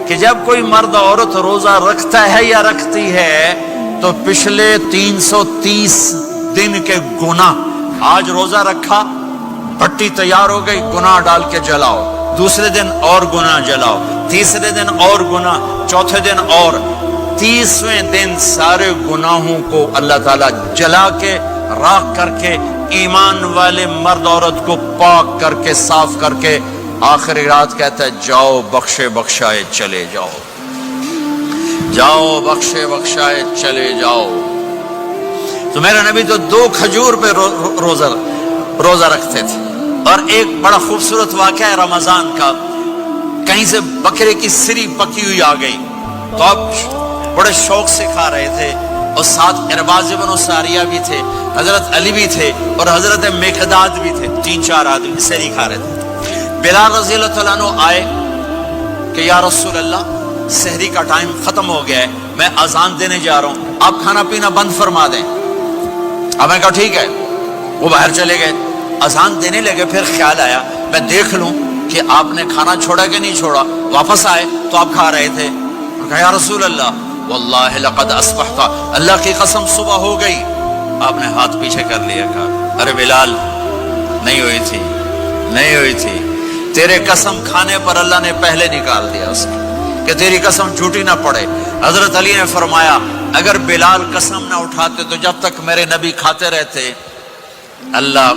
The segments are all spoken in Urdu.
کہ جب کوئی مرد عورت روزہ رکھتا ہے یا رکھتی ہے تو پچھلے 330 دن کے گناہ، آج روزہ رکھا، بھٹی تیار ہو گئی، گناہ ڈال کے جلاؤ، دوسرے دن اور گناہ جلاؤ، تیسرے دن اور گناہ، چوتھے دن اور، 30ویں دن سارے گناہوں کو اللہ تعالیٰ جلا کے راکھ کر کے ایمان والے مرد عورت کو پاک کر کے صاف کر کے آخری رات کہتا ہے جاؤ بخشے بخشائے چلے جاؤ، جاؤ بخشے بخشائے چلے جاؤ۔ تو میرا نبی تو 2 کھجور پہ روزہ رکھتے تھے۔ اور ایک بڑا خوبصورت واقعہ ہے رمضان کا، کہیں سے بکرے کی سری پکی ہوئی آ گئی تو آپ بڑے شوق سے کھا رہے تھے، اور ساتھ ارباز بن ساریہ بھی تھے، حضرت علی بھی تھے اور حضرت مقداد بھی تھے، 3-4 آدمی سری کھا رہے تھے۔ بلال رضی اللہ تعالیٰ عنہ آئے کہ یا رسول اللہ سحری کا ٹائم ختم ہو گیا ہے، میں اذان دینے جا رہا ہوں، آپ کھانا پینا بند فرما دیں۔ اب میں کہا ٹھیک ہے، وہ باہر چلے گئے، اذان دینے لگے، پھر خیال آیا میں دیکھ لوں کہ آپ نے کھانا چھوڑا کہ نہیں چھوڑا، واپس آئے تو آپ کھا رہے تھے۔ کہا یا رسول اللہ واللہ لقد اصبحت، اللہ کی قسم صبح ہو گئی۔ آپ نے ہاتھ پیچھے کر لیا، کہا ارے بلال نہیں ہوئی تھی، نہیں ہوئی تھی، تیرے قسم کھانے پر اللہ نے پہلے نکال دیا اس کو کہ تیری قسم جھوٹی نہ پڑے۔ حضرت علی نے فرمایا اگر بلال قسم نہ اٹھاتے تو جب تک میرے نبی کھاتے رہتے اللہ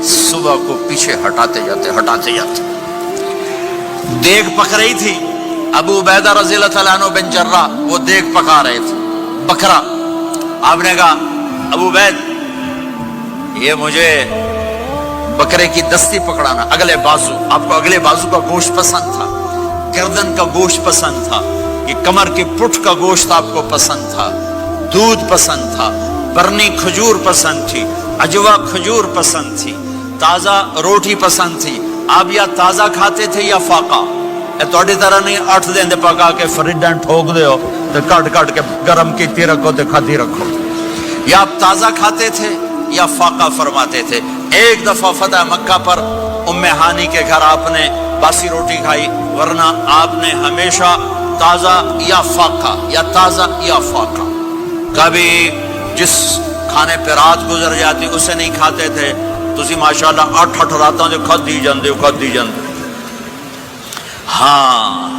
صبح کو پیچھے ہٹاتے جاتے۔ دیگ پک رہی تھی، ابو عبیدہ رضی اللہ تعالیٰ عنہ بن جراح وہ دیگ پکا رہے تھے، بکرا۔ آپ نے کہا ابو عبید یہ مجھے بکرے کی دستی پکڑانا، اگلے بازو، آپ کو اگلے بازو کا گوشت پسند تھا، گردن کا گوشت پسند تھا، یہ کمر کی پٹھ کا گوشت آپ کو پسند تھا، دودھ پسند تھا، برنی کھجور پسند تھی، اجوا کھجور پسند تھی، تازہ روٹی پسند تھی۔ آپ یا تازہ کھاتے تھے یا فاقہ، توڑی طرح نہیں 8 دن دے پکا کے فریڈن ٹھوک دے ہو تو کٹ کے گرم کیتی رکھو تو کھاتی رکھو، یا آپ تازہ کھاتے تھے یا فاقہ فرماتے تھے۔ ایک دفعہ فتح مکہ پر ام ہانی کے گھر آپ نے باسی روٹی کھائی، ورنہ آپ نے ہمیشہ تازہ یا فاقہ یا تازہ یا فاقہ، کبھی جس کھانے پہ رات گزر جاتی اسے نہیں کھاتے تھے۔ تسی ماشاءاللہ 8 راتاں جو کھدی جاندے۔ ہاں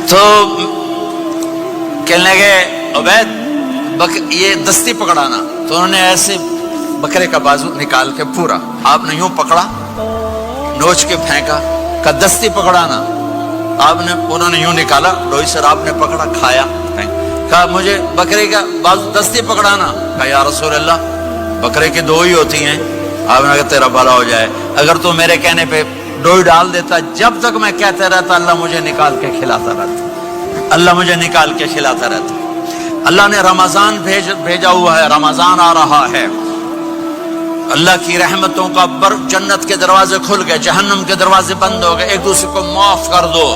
تو کہنے لگے عبید یہ دستی پکڑانا، تو انہوں نے ایسے بکرے کا بازو نکال کے پورا آپ نے یوں پکڑا، نوچ کے پھینکا، کہ دستی پکڑانا، انہوں نے یوں نکالا، روئی سر آپ نے پکڑا، کھایا، کہا مجھے بکرے کا بازو دستی پکڑانا۔ کہا یا رسول اللہ بکرے کی 2 ہی ہوتی ہیں۔ آپ نے کہا تیرا بھلا ہو جائے، اگر تو میرے کہنے پہ ڈوئی ڈال دیتا، جب تک میں کہتے رہتا اللہ مجھے نکال کے کھلاتا رہتا، اللہ مجھے نکال کے کھلاتا رہتا۔ اللہ نے رمضان بھیجا ہوا ہے، رمضان آ رہا ہے، اللہ کی رحمتوں کا جنت کے دروازے کھل گئے، جہنم کے دروازے بند ہو گئے، ایک دوسرے کو معاف کر دو،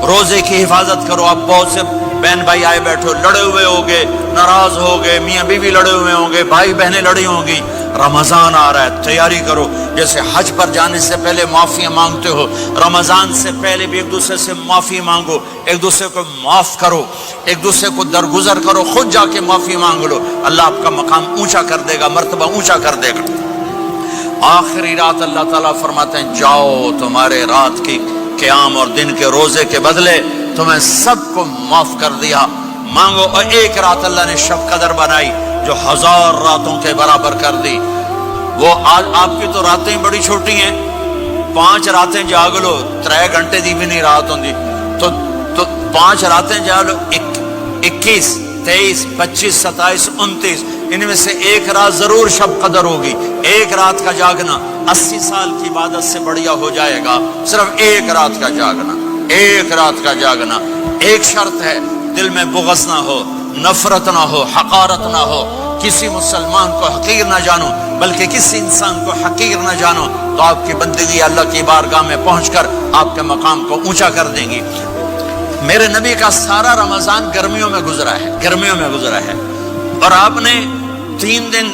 روزے کی حفاظت کرو۔ اب بہت سے بہن بھائی آئے بیٹھو، لڑے ہوئے ہوگے، ناراض ہوگے، میاں بیوی لڑے ہوئے ہوں گے، بھائی بہنیں لڑی ہوں گی۔ رمضان آ رہا ہے، تیاری کرو، جیسے حج پر جانے سے پہلے معافیاں مانگتے ہو، رمضان سے پہلے بھی ایک دوسرے سے معافی مانگو، ایک دوسرے کو معاف کرو، ایک دوسرے کو درگزر کرو، خود جا کے معافی مانگ لو، اللہ آپ کا مقام اونچا کر دے گا، مرتبہ اونچا کر دے گا۔ آخری رات اللہ تعالیٰ فرماتے ہیں جاؤ، تمہارے رات کی قیام اور دن کے روزے کے بدلے تمہیں سب کو معاف کر دیا، مانگو۔ اور ایک رات اللہ نے شب قدر بنائی جو 1000 راتوں کے برابر کر دی۔ وہ آج آپ کی تو راتیں بڑی چھوٹی ہیں، 5 راتیں جاگ لو، 3 گھنٹے دی بھی نہیں رات ہوندی، تو 5 راتیں جاگ لو، 21 23 25 27 29، ان میں سے ایک رات ضرور شب قدر ہوگی۔ ایک رات کا جاگنا 80 سال کی عبادت سے بڑھیا ہو جائے گا، صرف ایک رات کا جاگنا، ایک رات کا جاگنا۔ ایک شرط ہے، دل میں بغض نہ ہو، نفرت نہ ہو، حقارت نہ ہو، کسی مسلمان کو حقیر نہ جانو، بلکہ کسی انسان کو حقیر نہ جانو، تو آپ کی بندگی اللہ کی بارگاہ میں پہنچ کر آپ کے مقام کو اونچا کر دیں گی۔ میرے نبی کا سارا رمضان گرمیوں میں گزرا ہے، گرمیوں میں گزرا ہے، اور آپ نے 3 دن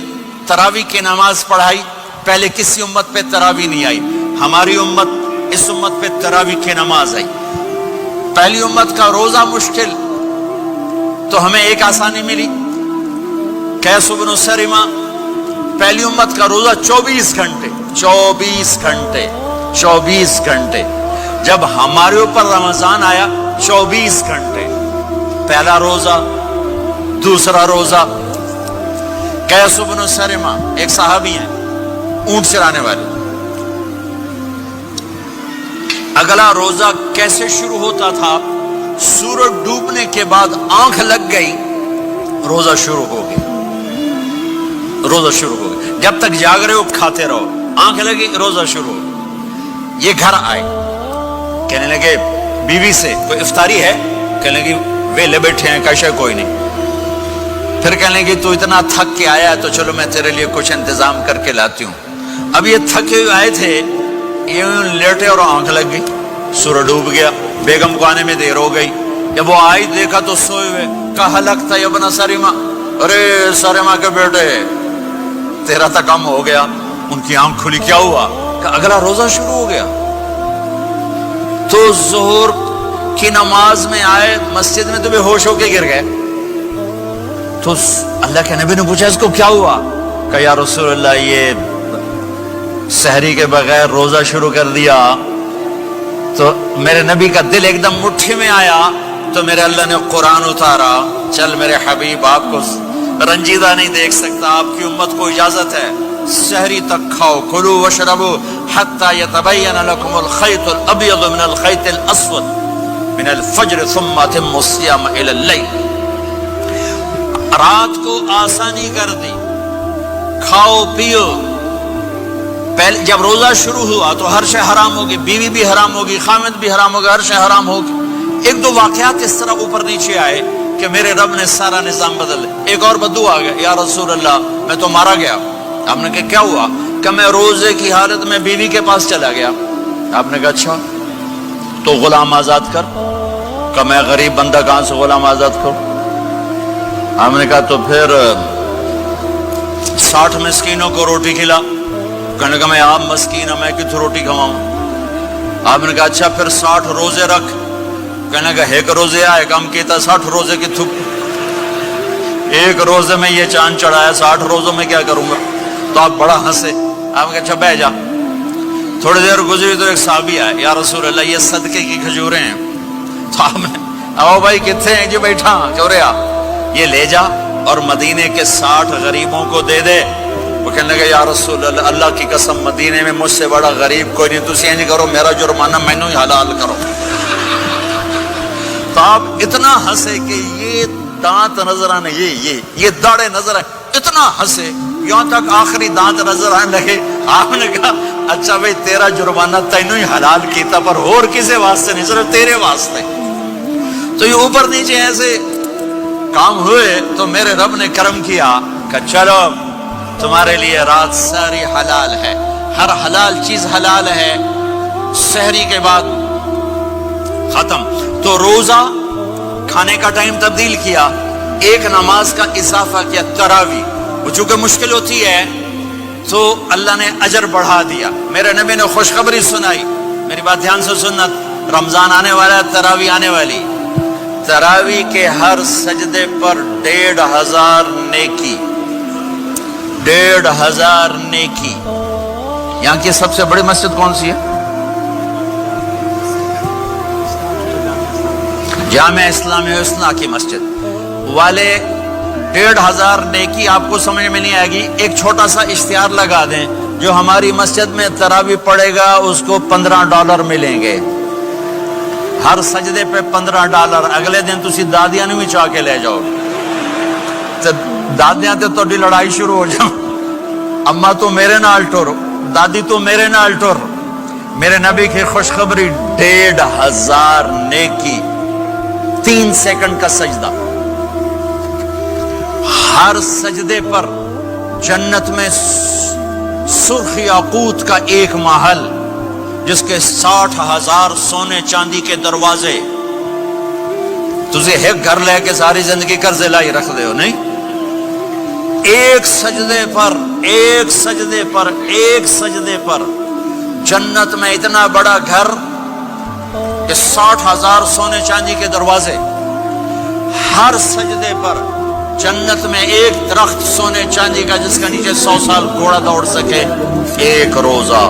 تراویح کی نماز پڑھائی، پہلے کسی امت پہ تراویح نہیں آئی۔ ہماری امت اس امت پہ تراویح کی نماز آئی. پہلی امت کا روزہ مشکل تو ہمیں ایک آسانی ملی. قیس بن سرمہ پہلی امت کا روزہ 24 گھنٹے 24 گھنٹے. جب ہمارے اوپر رمضان آیا 24 گھنٹے. پہلا روزہ دوسرا روزہ. قیس بن سرمہ ایک صحابی ہیں اونٹ چرانے والے. اگلا روزہ کیسے شروع ہوتا تھا؟ سورج ڈوبنے کے بعد آنکھ لگ گئی روزہ شروع ہو گیا. جب تک جاگ رہے ہو کھاتے رہو. آنکھ لگی روزہ شروع ہو. یہ گھر آئے کہنے لگے بیوی سے کوئی افطاری ہے؟ کہنے لگے ویلے بیٹھے ہیں کیسے کوئی نہیں. پھر کہنے لگے تو اتنا تھک کے آیا ہے تو چلو میں تیرے لیے کچھ انتظام کر کے لاتی ہوں. اب یہ تھکے ہوئے آئے تھے, یہ لیٹے اور آنکھ لگ گئی, سورج ڈوب گیا. بیگم کو آنے میں دیر ہو گئی. جب وہ آئی دیکھا تو سوئے ہوئے. کہا لگتا ہے ابن سرمہ, ارے سرمہ کے بیٹے تیرا تو کم ہو گیا. ان کی آنکھ کھلی, کیا ہوا؟ کہ اگلا روزہ شروع ہو گیا. تو ظہر کی نماز میں آئے مسجد میں تو بے ہوش ہو کے گر گئے. تو اللہ کے نبی نے پوچھا اس کو کیا ہوا؟ کہ یا رسول اللہ یہ سحری کے بغیر روزہ شروع کر دیا. تو میرے نبی کا دل ایک دم مٹھی میں آیا. تو میرے اللہ نے قرآن اتارا, چل میرے حبیب آپ کو رنجیدہ نہیں دیکھ سکتا, آپ کی امت کو اجازت ہے سحری تک کھاؤ. کلوا واشربوا حتی یتبین لکم الخیط الابیض من الخیط الاسود من الفجر ثم اتموا الصیام الی اللیل. رات کو آسانی کر دی, کھاؤ پیو. پہلے جب روزہ شروع ہوا تو ہر شے حرام ہوگی, بیوی بھی حرام ہوگی, خامد بھی حرام ہوگا, ہر شے حرام ہوگی. ایک دو واقعات اس طرح اوپر نیچے آئے کہ میرے رب نے سارا نظام بدل. ایک اور بدو آ گیا, یا رسول اللہ میں تو مارا گیا. آپ نے کہا کیا ہوا؟ کہ میں روزے کی حالت میں بیوی کے پاس چلا گیا. آپ نے کہا اچھا تو غلام آزاد کر. کہ میں غریب بندہ کہاں سے غلام آزاد کروں؟ آپ نے کہا تو پھر 60 مسکینوں کو روٹی کھلا. کہنے لگا میں آپ مسکین ہوں, میں کتوں روٹی کھواؤں؟ آپ نے کہا اچھا پھر 60 روزے رکھ. کہنے لگا ایک روزے آئے کم کیتا 60 روزے کی تھوک. ایک روزے میں یہ چاند چڑھایا, 60 روزوں میں کیا کروں گا؟ تو آپ بڑا ہنسے. آپ نے کہا اچھا بہ جا. تھوڑی دیر گزری تو ایک صحابی آئے, یا رسول اللہ یہ صدقے کی کھجوریں ہیں. تو آپ نے آؤ بھائی کتنے ہیں؟ جو بیٹھا چوریا یہ لے جا اور مدینے کے 60 غریبوں کو دے دے. وہ کہنے لگا یا رسول اللہ اللہ کی قسم مدینے میں مجھ سے بڑا غریب کوئی نہیں, تسی نہیں کرو, میرا جرمانہ مینوں ہی حلال کرو. تو آپ اتنا ہنسے کہ یہ دانت نظر آنے, یہ داڑے نظر آئے, اتنا ہنسے یہاں تک آخری دانت نظر آنے لگے. آپ نے کہا اچھا بھائی تیرا جرمانہ تینوں ہی حلال کیتا پر اور کسی واسطے نہیں, صرف تیرے واسطے. تو یہ اوپر نیچے ایسے کام ہوئے تو میرے رب نے کرم کیا کہ چلو تمہارے لیے رات ساری حلال ہے, ہر حلال چیز حلال ہے. سحری کے بعد ختم. تو روزہ کھانے کا ٹائم تبدیل کیا, ایک نماز کا اضافہ کیا, تراویح. وہ چونکہ مشکل ہوتی ہے تو اللہ نے اجر بڑھا دیا. میرے نبی نے خوشخبری سنائی, میری بات دھیان سے سننا, رمضان آنے والا ہے, تراویح آنے والی. تراویح کے ہر سجدے پر 1500 نیکی, 1500 نیکی. یہاں کی سب سے بڑی مسجد کون سی ہے؟ جامع اسلامی حسنہ کی مسجد والے. 1500 نیکی آپ کو سمجھ میں نہیں آئے گی. ایک چھوٹا سا اشتہار لگا دیں, جو ہماری مسجد میں تراویح پڑے گا اس کو $15 ملیں گے. ہر سجدے پہ $15. اگلے دن تسی دادیاں بھی چاہ کے لے جاؤ. دادیاں تے تو لڑائی شروع ہو جاؤ, اما تو میرے نال ٹر, دادی تو میرے نال ٹر. میرے نبی کی خوشخبری 1500 نیکی, 3 سیکنڈ کا سجدہ. ہر سجدے پر جنت میں سرخ یاقوت کا ایک محل جس کے 60,000 سونے چاندی کے دروازے. تجھے ایک گھر لے کے ساری زندگی قرضے لائی رکھ دے ہو نہیں. ایک سجدے پر جنت میں اتنا بڑا گھر کہ 60,000 سونے چاندی کے دروازے، ہر سجدے پر جنت میں ایک درخت سونے چاندی کا جس کا نیچے 100 سال گھوڑا دوڑ سکے، ایک روزہ